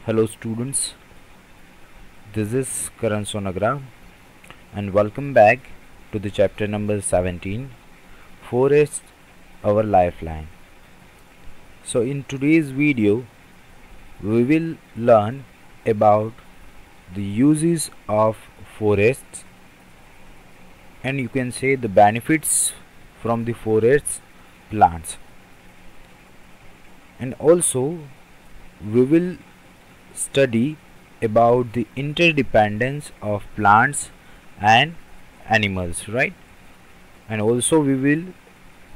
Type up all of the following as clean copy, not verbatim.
Hello students, this is Karan Sonagra and welcome back to the chapter number 17, Forest Our Lifeline. So in today's video, we will learn about the uses of forests and you can say the benefits from the forests plants. And also we will study about the interdependence of plants and animals, right? And also we will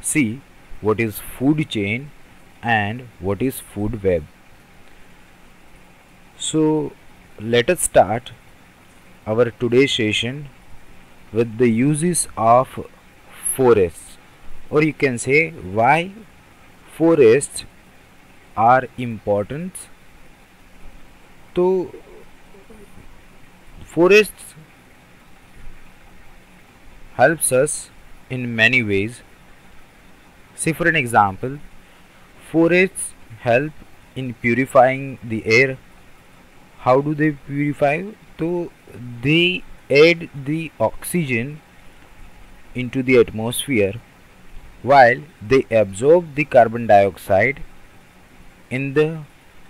see what is food chain and what is food web. So let us start our today's session with the uses of forests, or you can say why forests are important. So forests helps us in many ways. Say for an example, forests help in purifying the air. How do they purify? So they add the oxygen into the atmosphere while they absorb the carbon dioxide in the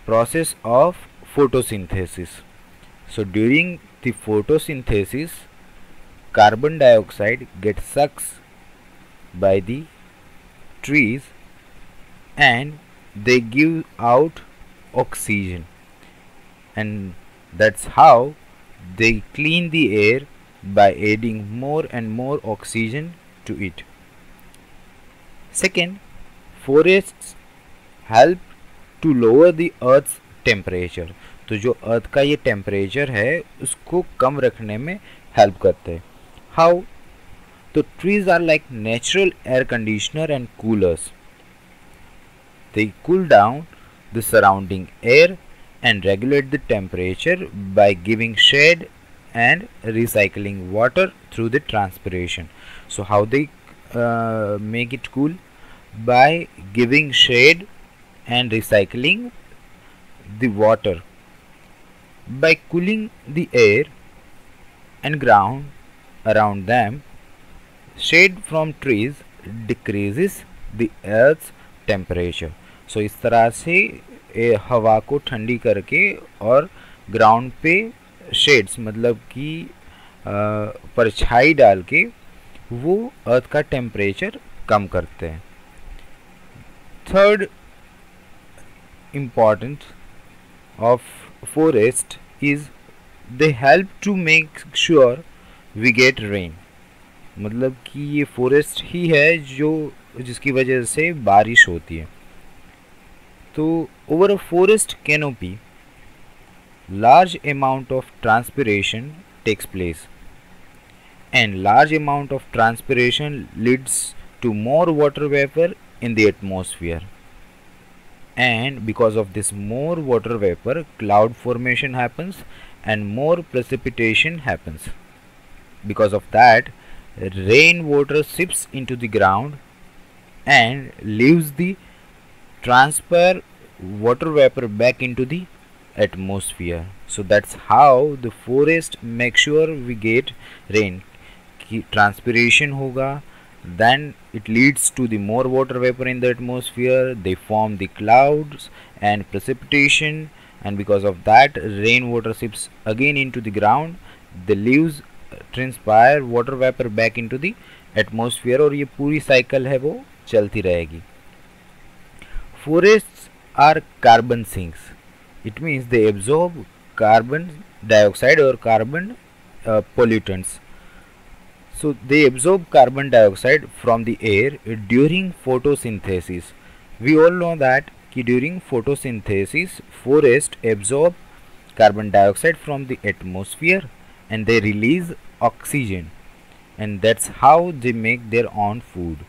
process of photosynthesis. So during the photosynthesis, carbon dioxide gets sucked by the trees and they give out oxygen, and that's how they clean the air by adding more and more oxygen to it. Second, forests help to lower the earth's temperature. तो जो अर्थ का ये temperature है उसको कम रखने में help करते हैं. हाउ? तो trees are like natural air conditioner and coolers. They cool down the surrounding air and regulate the temperature by giving shade and recycling water through the transpiration. So how they make it cool? By giving shade and recycling the water. By cooling the air and ground around them, shade from trees decreases the earth's temperature. So इस तरह से हवा को ठंडी करके और ground पे shades मतलब कि परछाई डाल के वो अर्थ का टेम्परेचर कम करते हैं. Third important of forest is they help to make sure we get rain. मतलब कि ये फॉरेस्ट ही है जो जिसकी वजह से बारिश होती है. तो over a forest canopy, large amount of transpiration takes place, and large amount of transpiration leads to more water vapor in the atmosphere, and because of this more water vapor, cloud formation happens and more precipitation happens. Because of that, rainwater seeps into the ground and leaves the transfer water vapor back into the atmosphere. So that's how the forest make sure we get rain. कि transpiration होगा, then it leads to the more water vapor in the atmosphere. They form the clouds and precipitation, and because of that rainwater seeps again into the ground. The leaves transpire water vapor back into the atmosphere और ये पूरी cycle है वो चलती रहेगी. Forests are carbon sinks. It means they absorb carbon dioxide or carbon pollutants. So they absorb carbon dioxide from the air during photosynthesis. We all know that during photosynthesis, forests absorb carbon dioxide from the atmosphere and they release oxygen, and that's how they make their own food.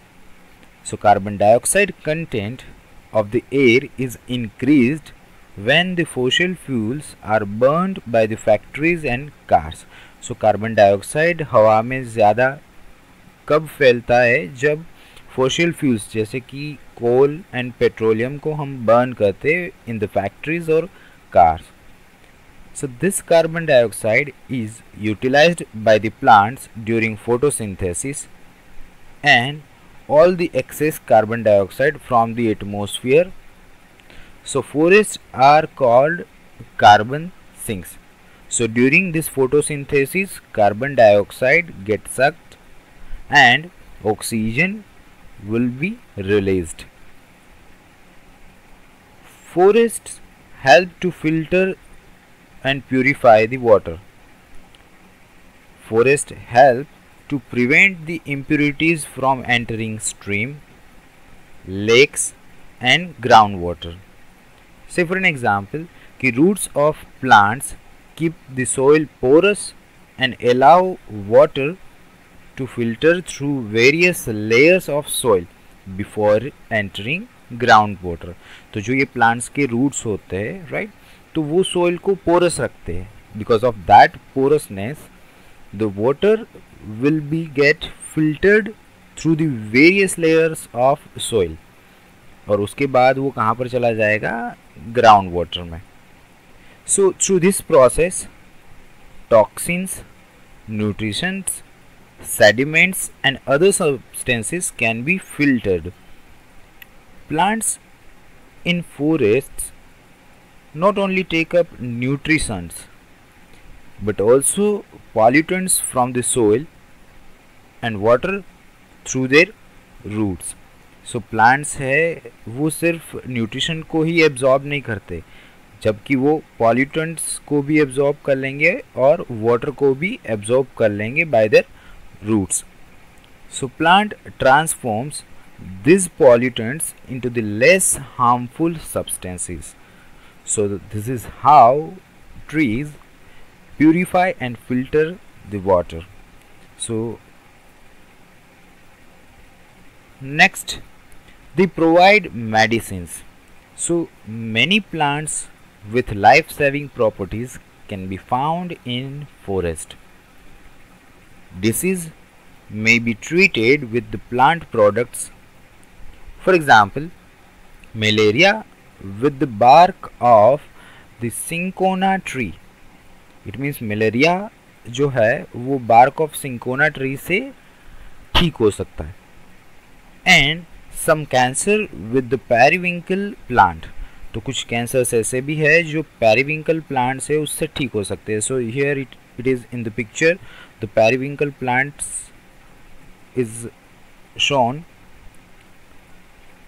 So carbon dioxide content of the air is increased when the fossil fuels are burned by the factories and cars. So carbon dioxide हवा में ज़्यादा कब फैलता है? जब fossil fuels जैसे कि कोल and petroleum को हम बर्न करते इन द फैक्ट्रीज और cars. So this carbon dioxide is utilized by the plants during photosynthesis, and all the excess carbon dioxide from the atmosphere. So forests are called carbon sinks. So during this photosynthesis, carbon dioxide gets sucked and oxygen will be released. Forests help to filter and purify the water. Forests help to prevent the impurities from entering stream, lakes and groundwater. Say for an example, the roots of plants keep the soil porous and allow water to filter through various layers of soil before entering ground water. तो जो ये plants के roots होते हैं right, तो वो soil को porous रखते हैं. Because of that porousness the water will be get filtered through the various layers of soil, और उसके बाद वो कहाँ पर चला जाएगा, ग्राउंड वाटर में. So through this process toxins, nutritions, sediments and other substances can be filtered. Plants in forests not only take up nutrients but also pollutants from the soil and water through their roots. So plants है वो सिर्फ nutrition को ही absorb नहीं करते, जबकि वो pollutants को भी एब्जॉर्ब कर लेंगे और वाटर को भी एब्जॉर्ब कर लेंगे bye there roots. So plant transforms these pollutants into the less harmful substances. So this is how trees purify and filter the water. So next, they provide medicines. So many plants with life-saving properties can be found in forest. Disease may be treated with the plant products. For example, malaria with the bark of the cinchona tree. It means malaria जो है वो bark of cinchona tree से ठीक हो सकता है. And some cancer with the periwinkle plant. तो कुछ कैंसर्स ऐसे भी है जो पेरीविंकल प्लांट से उससे ठीक हो सकते हैं. So here it is in the picture, the periwinkle plants is shown.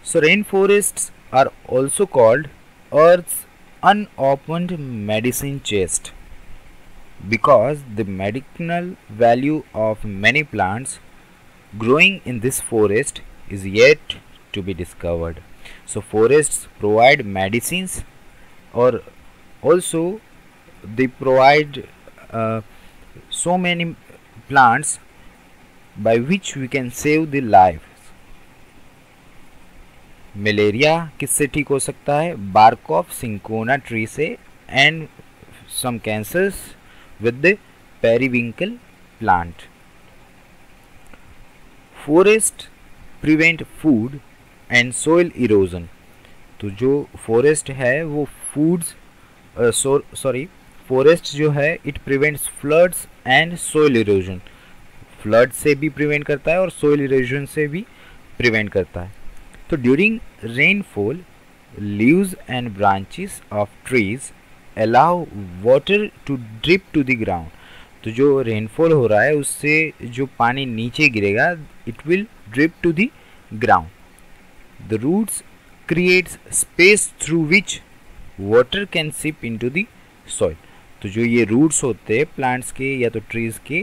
So rainforests are also called Earth's unopened medicine chest because the medicinal value of many plants growing in this forest is yet to be discovered. So forests provide medicines, or also they provide so many plants by which we can save the lives. Malaria किससे ठीक हो सकता है, bark of cinchona tree से, and some cancers with the periwinkle plant. Forest prevent food and soil erosion. तो जो forest है वो फूड्स फॉरेस्ट जो है it prevents floods and soil erosion. Flood से भी प्रिवेंट करता है और सोइल इरोजन से भी प्रिवेंट करता है. तो during rainfall leaves and branches of trees allow water to drip to the ground. तो जो रेनफॉल हो रहा है उससे जो पानी नीचे गिरेगा it will drip to the ground. The roots creates space through which water can seep into the soil. तो जो ये रूट्स होते हैं प्लांट्स के या तो ट्रीज के,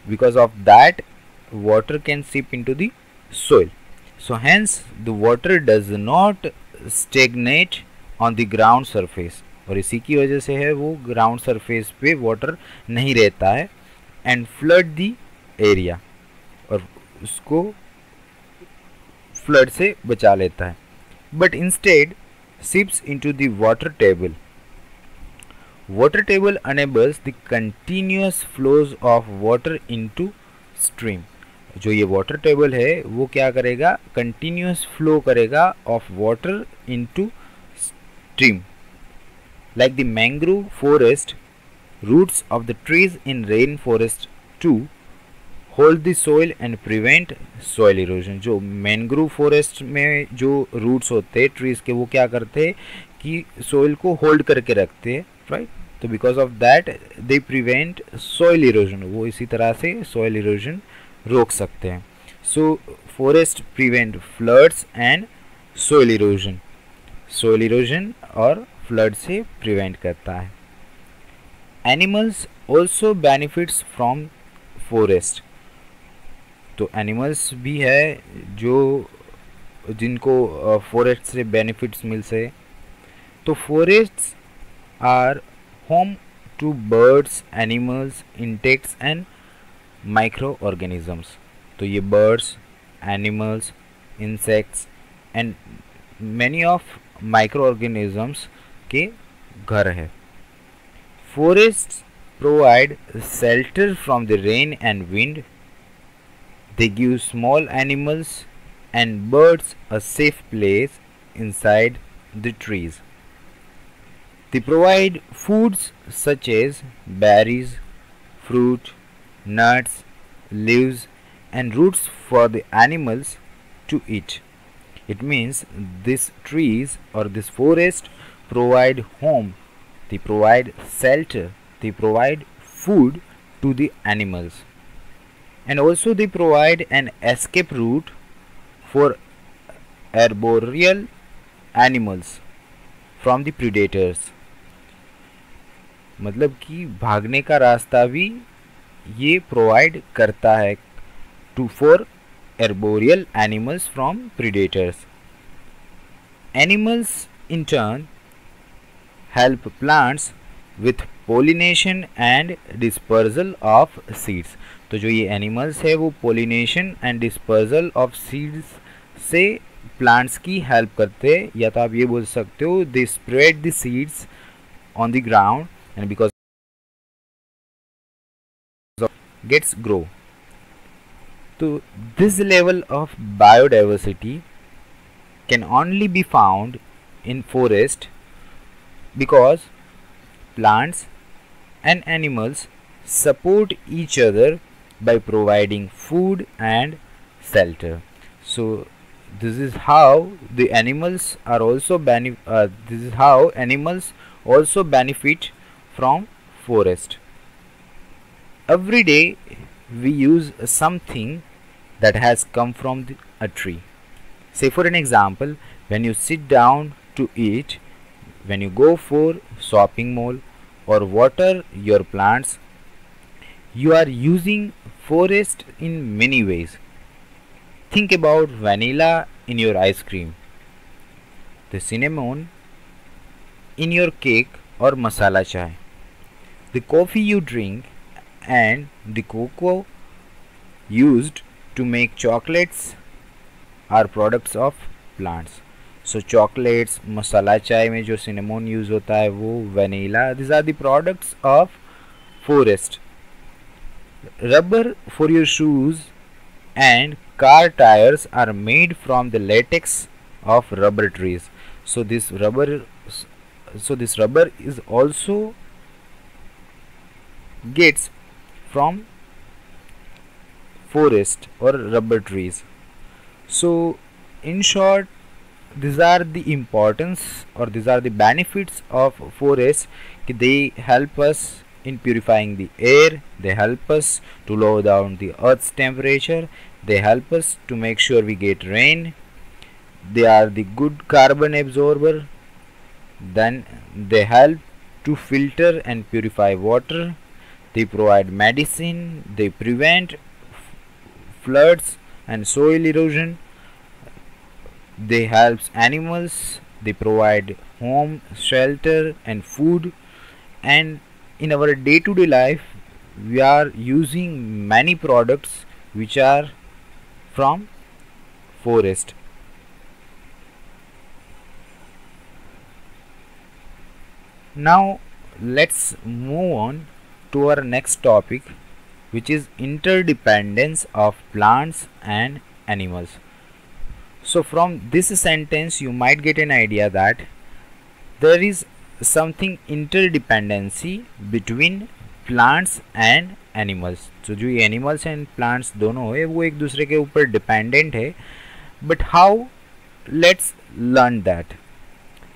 because of that water can seep into the soil. So hence the water does not stagnate on the ground surface. और इसी की वजह से है वो ग्राउंड सरफेस पे वाटर नहीं रहता है एंड फ्लड द एरिया, और उसको फ्लड से बचा लेता है. But instead seeps into the water table. Water table enables the continuous flows of water into stream. जो ये वाटर टेबल है वो क्या करेगा, कंटिन्यूस फ्लो करेगा of water into stream. Like the mangrove forest roots of the trees in rainforest to hold the soil and prevent soil erosion. जो mangrove forest में जो रूट्स होते हैं ट्रीज के, वो क्या करते हैं कि सॉइल को होल्ड करके रखते हैं, राइट। तो because of that they prevent soil erosion, वो इसी तरह से सॉइल इरोजन रोक सकते हैं। So forest prevent floods and soil erosion और फ्लड से प्रिवेंट करता है। Animals also benefits from forest. तो एनिमल्स भी है जो जिनको फॉरेस्ट से बेनिफिट्स मिल सके। तो forests are home to birds, animals, insects and micro organisms. तो ये birds, animals, insects and many of micro organisms के घर है। Forests provide shelter from the rain and wind. They give small animals and birds a safe place inside the trees. They provide foods such as berries, fruit, nuts, leaves, and roots for the animals to eat. It means these trees or this forest provide home, they provide shelter, they provide food to the animals. And also they provide an escape route for arboreal animals from the predators. मतलब कि भागने का रास्ता भी ये provide करता है to for arboreal animals from predators. Animals in turn help plants with pollination and dispersal of seeds. तो जो ये एनिमल्स है वो pollination and dispersal of seeds से प्लांट्स की हेल्प करते हैं, या तो आप ये बोल सकते हो they spread the seeds on the ground and because gets grow. तो this level of biodiversity can only be found in forest because plants and animals support each other by providing food and shelter. So this is how the animals are also benefit from forest. Every day we use something that has come from a tree. Say for an example, when you sit down to eat, when you go for shopping mall or water your plants, you are using forest in many ways. Think about vanilla in your ice cream, the cinnamon in your cake or masala chai, the coffee you drink, and the cocoa used to make chocolates are products of plants. So chocolates, masala chai में जो cinnamon use होता है वो vanilla, these are the products of forest. Rubber for your shoes and car tires are made from the latex of rubber trees. So this rubber is also gets from forest or rubber trees. So in short, these are the importance or these are the benefits of forest. They help us in purifying the air, they help us to lower down the earth's temperature, they help us to make sure we get rain, they are the good carbon absorber, then they help to filter and purify water, they provide medicine, they prevent floods and soil erosion, they help animals, they provide home, shelter and food, and in our day-to-day life we are using many products which are from forest. Now let's move on to our next topic, which is interdependence of plants and animals. So from this sentence you might get an idea that there is something interdependency between plants and animals. तो जो ये animals and plants दोनों है वो एक दूसरे के ऊपर डिपेंडेंट है, but how, let's learn that.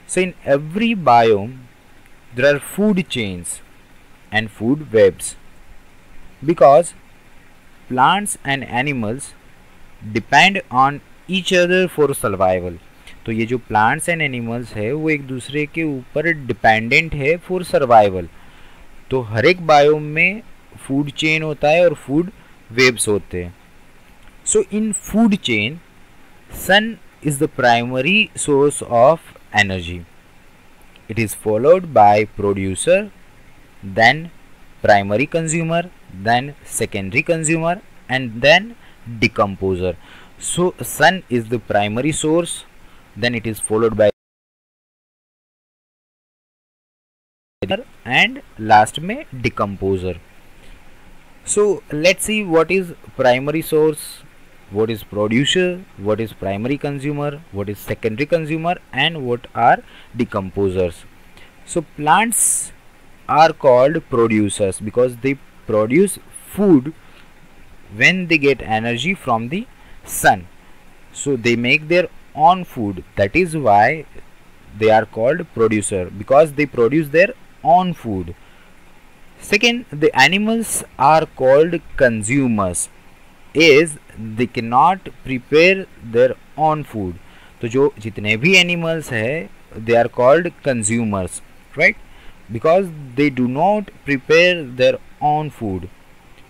So in every biome there are food chains and food webs because plants and animals depend on each other for survival। तो ये जो प्लांट्स एंड एनिमल्स है वो एक दूसरे के ऊपर डिपेंडेंट है फॉर सर्वाइवल। तो हर एक बायोम में फूड चेन होता है और फूड वेब्स होते हैं। So in food chain sun is the primary source of energy. It is followed by producer, then primary consumer, then secondary consumer, and then decomposer. So sun is the primary source, then it is followed by and last में decomposer. So let's see what is primary source, what is producer, what is primary consumer, what is secondary consumer, and what are decomposers. So plants are called producers because they produce food when they get energy from the sun. So they make their own food, that is why they are called producer, because they produce their own food. Second, the animals are called consumers is they cannot prepare their own food। तो जो जितने भी animals है they are called consumers, right, because they do not prepare their own food।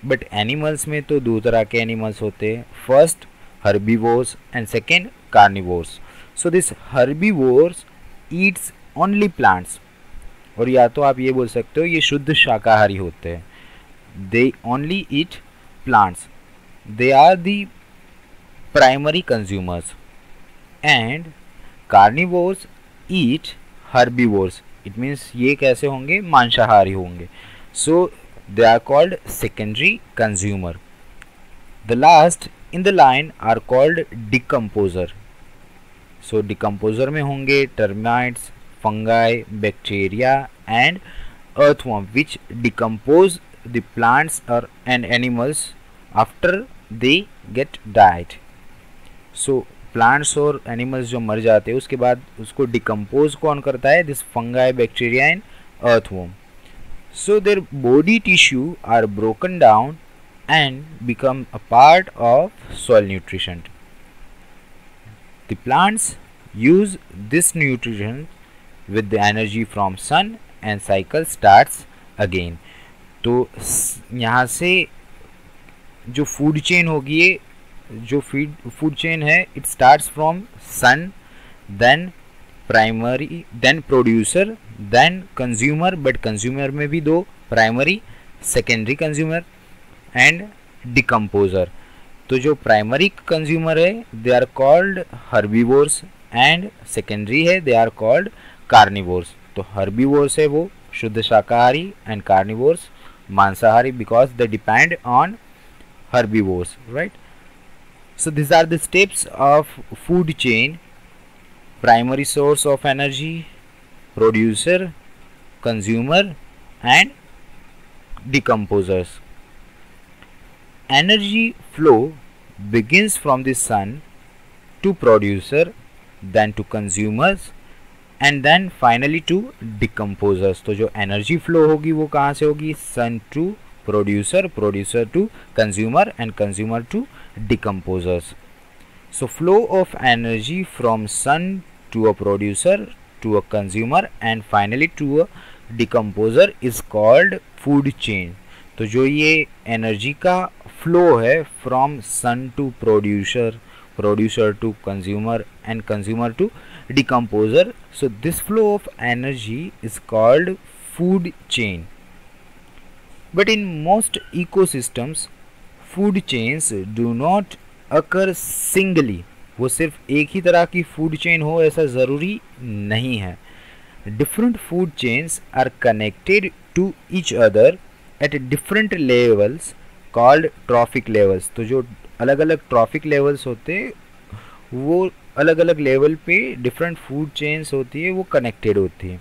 But animals में तो दो तरह के एनिमल्स होते हैं, first herbivores and second carnivores. So this herbivores Yeats only plants, और या तो आप ये बोल सकते हो ये शुद्ध शाकाहारी होते हैं, they only eat plants, they are the primary consumers। and carnivores eat herbivores, it means ये कैसे होंगे, मांसाहारी होंगे। so they are called secondary consumer। the last in the line are called decomposer। so decomposer में होंगे termites, fungi, bacteria and earthworm which decompose the plants or and animals after they get died। so plants और animals जो मर जाते हैं उसके बाद उसको decompose कौन करता है, this fungi, bacteria and earthworm। so their body tissue are broken down and become a part of soil nutrition। the plants use this nutrition with the energy from sun and cycle starts again। तो यहाँ से जो food chain होगी, ये जो food chain है it starts from sun, then primary, then producer, then consumer, but consumer में भी दो, primary, secondary consumer and decomposer. तो जो प्राइमरी कंज्यूमर है they are called herbivores and secondary है दे आर कॉल्ड कार्निवोर्स। तो herbivores है वो शुद्ध शाकाहारी एंड कार्निवोर्स मांसाहारी because they depend on herbivores, right? so these are the steps of food chain: primary source of energy, producer, consumer and decomposers। energy flow begins from the sun to producer, then to consumers and then finally to decomposers। तो जो energy flow होगी वो कहाँ से होगी, sun to producer, producer to consumer and consumer to decomposers। so flow of energy from sun to a producer to a consumer and finally to a decomposer is called food chain। तो जो ये energy का flow है from sun to producer, producer to consumer and consumer to decomposer, so this flow of energy is called food chain। But in most ecosystems food chains do not occur singly। वो सिर्फ एक ही तरह की food chain हो ऐसा ज़रूरी नहीं है। Different food chains are connected to each other at different levels called trophic levels। तो जो अलग अलग ट्रॉफिक लेवल्स होते वो अलग अलग लेवल पे डिफरेंट फूड चेन्स होती है वो कनेक्टेड होती है।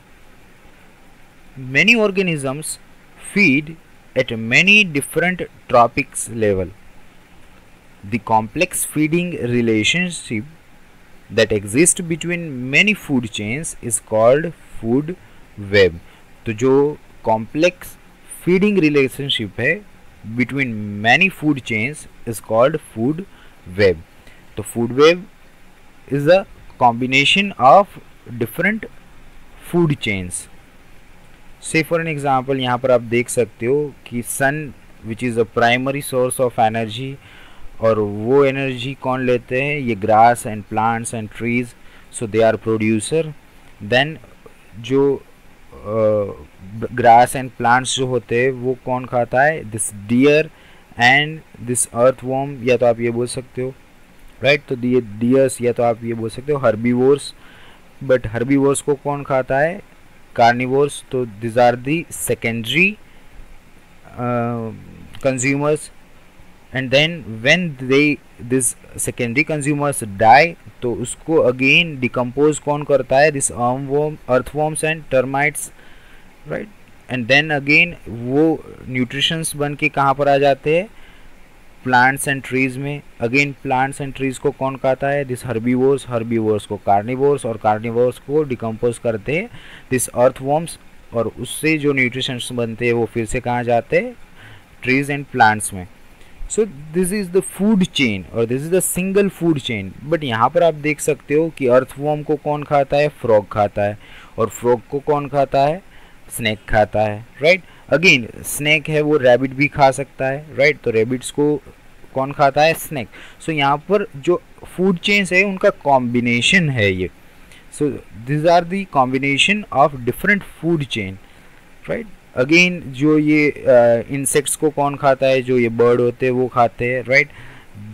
many organisms feed at many different tropics level. The complex feeding relationship that exists between many food chains is called food web. तो जो complex feeding relationship है between many food chains is called food web. तो food web is a combination of different food chains. Say for an example यहाँ पर आप देख सकते हो कि sun which is a primary source of energy, और वो एनर्जी कौन लेते हैं, ये grass and plants and trees, so they are producer. Then जो ग्रास एंड प्लांट्स जो होते हैं वो कौन खाता है, this deer and this earthworm, या तो आप ये बोल सकते हो राइट. तो ये डियर्स, या तो आप ये बोल सकते हो हर्बीवोर्स, बट हर्बीवोर्स को कौन खाता है, carnivores. तो these are the secondary consumers, and then when this secondary consumers die, तो उसको again decompose कौन करता है, this earthworms and termites, right. and then again वो nutritions बन के कहाँ पर आ जाते हैं, प्लांट्स एंड ट्रीज में. अगेन प्लांट्स एंड ट्रीज को कौन खाता है, दिस हर्बीवोर्स, हर्बीवोर्स को कार्निवोर्स, और कार्निवोर्स को डिकम्पोज करते हैं दिस अर्थवॉर्म्स, और उससे जो न्यूट्रिशंस बनते हैं वो फिर से कहाँ जाते हैं, ट्रीज एंड प्लांट्स में. So this is the food chain, और this is the single food chain. But यहाँ पर आप देख सकते हो कि अर्थवॉर्म को कौन खाता है, फ्रॉग खाता है, और फ्रॉग को कौन खाता है, स्नेक खाता है, राइट. अगेन स्नेक है वो रैबिट भी खा सकता है, राइट. तो रैबिट्स को कौन खाता है, स्नेक. सो यहाँ पर जो फूड चेन्स है उनका कॉम्बिनेशन है ये. So this are the combination of different food chain, right. Again जो ये इंसेक्ट्स को कौन खाता है, जो ये बर्ड होते हैं वो खाते हैं, राइट.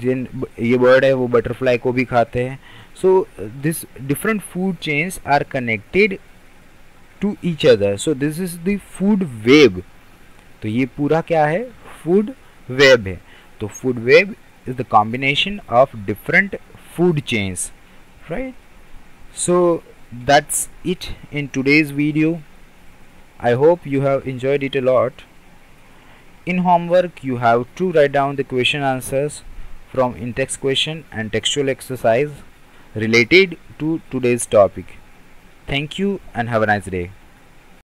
जिन ये बर्ड है वो बटरफ्लाई को भी खाते हैं. So this different food chains are connected to each other. So this is the food web. तो ये पूरा क्या है, food web है. तो food web is the combination of different food chains, right. So that's it in today's video. I hope you have enjoyed it a lot. In homework you have to write down the question answers from in-text question and textual exercise related to today's topic. Thank you and have a nice day.